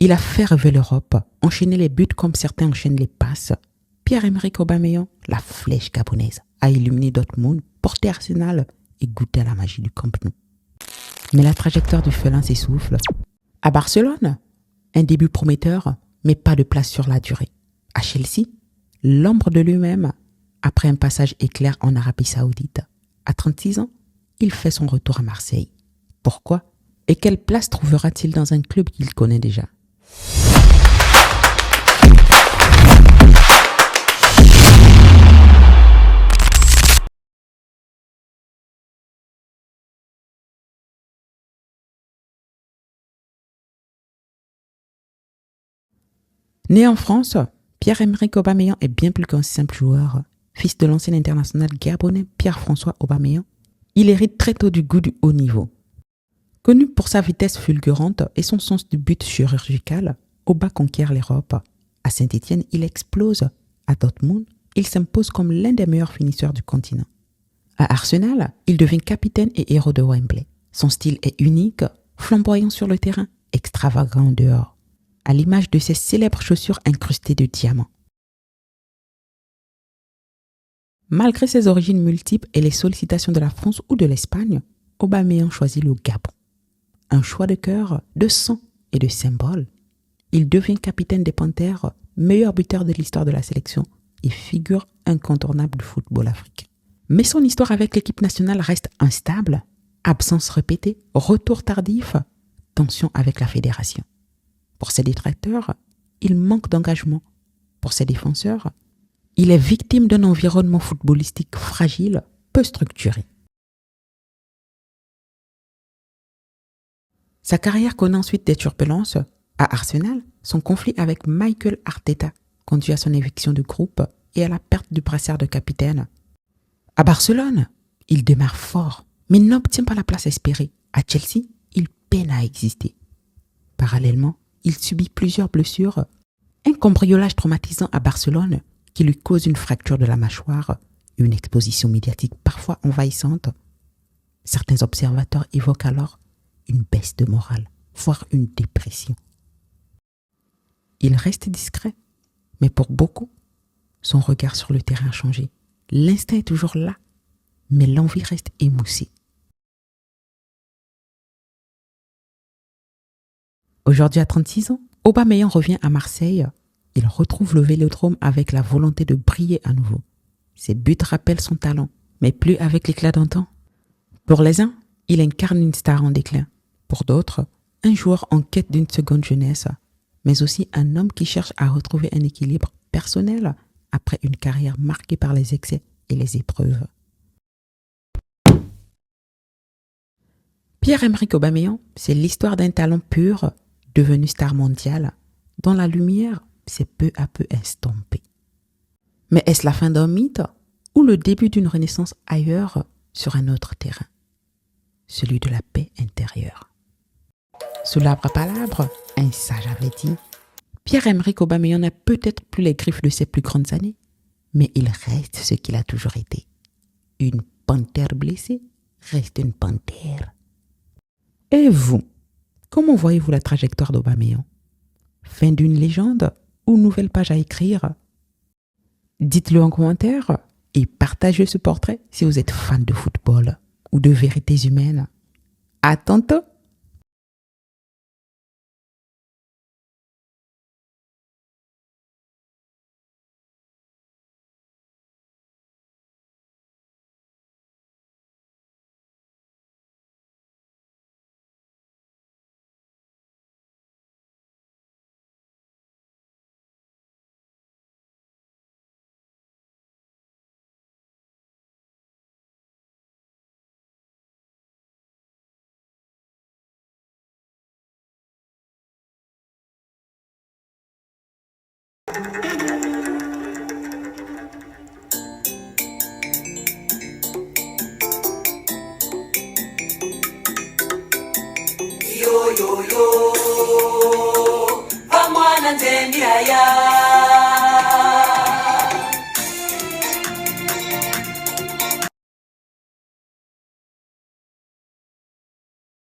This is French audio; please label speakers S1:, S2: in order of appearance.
S1: Il a fait rêver l'Europe, enchaîné les buts comme certains enchaînent les passes. Pierre-Emerick Aubameyang, la flèche gabonaise, a illuminé Dortmund, porté Arsenal et goûté à la magie du Camp Nou. Mais la trajectoire du félin s'essouffle. À Barcelone, un début prometteur, mais pas de place sur la durée. À Chelsea, l'ombre de lui-même, après un passage éclair en Arabie Saoudite. À 36 ans, il fait son retour à Marseille. Pourquoi? Et quelle place trouvera-t-il dans un club qu'il connaît déjà? Né en France, Pierre-Emerick Aubameyang est bien plus qu'un simple joueur. Fils de l'ancien international gabonais Pierre-François Aubameyang, il hérite très tôt du goût du haut niveau. Connu pour sa vitesse fulgurante et son sens du but chirurgical, Auba conquiert l'Europe. À Saint-Étienne, il explose. À Dortmund, il s'impose comme l'un des meilleurs finisseurs du continent. À Arsenal, il devient capitaine et héros de Wembley. Son style est unique, flamboyant sur le terrain, extravagant en dehors, à l'image de ses célèbres chaussures incrustées de diamants. Malgré ses origines multiples et les sollicitations de la France ou de l'Espagne, Aubameyang choisit le Gabon. Un choix de cœur, de sang et de symbole. Il devient capitaine des Panthères, meilleur buteur de l'histoire de la sélection et figure incontournable du football africain. Mais son histoire avec l'équipe nationale reste instable. Absence répétée, retour tardif, tension avec la fédération. Pour ses détracteurs, il manque d'engagement. Pour ses défenseurs, il est victime d'un environnement footballistique fragile, peu structuré. Sa carrière connaît ensuite des turbulences. À Arsenal, son conflit avec Mikel Arteta conduit à son éviction du groupe et à la perte du brassard de capitaine. À Barcelone, il démarre fort, mais n'obtient pas la place espérée. À Chelsea, il peine à exister. Parallèlement, il subit plusieurs blessures. Un cambriolage traumatisant à Barcelone qui lui cause une fracture de la mâchoire, une exposition médiatique parfois envahissante. Certains observateurs évoquent alors une baisse de morale, voire une dépression. Il reste discret, mais pour beaucoup, son regard sur le terrain a changé. L'instinct est toujours là, mais l'envie reste émoussée. Aujourd'hui à 36 ans, Aubameyang revient à Marseille. Il retrouve le Vélodrome avec la volonté de briller à nouveau. Ses buts rappellent son talent, mais plus avec l'éclat d'antan. Pour les uns, il incarne une star en déclin. Pour d'autres, un joueur en quête d'une seconde jeunesse, mais aussi un homme qui cherche à retrouver un équilibre personnel après une carrière marquée par les excès et les épreuves. Pierre-Emerick Aubameyang, c'est l'histoire d'un talent pur, devenu star mondiale, dont la lumière s'est peu à peu estompée. Mais est-ce la fin d'un mythe ou le début d'une renaissance ailleurs sur un autre terrain, celui de la paix intérieure? Sous l'arbre à palabres, un sage avait dit « Pierre-Emerick Aubameyang n'a peut-être plus les griffes de ses plus grandes années, mais il reste ce qu'il a toujours été. Une panthère blessée reste une panthère. » Et vous, comment voyez-vous la trajectoire d'Aubameyang? Fin d'une légende ou nouvelle page à écrire? Dites-le en commentaire et partagez ce portrait si vous êtes fan de football ou de vérités humaines. À tantôt!
S2: Yo yo yo, vamwana nzendi haya.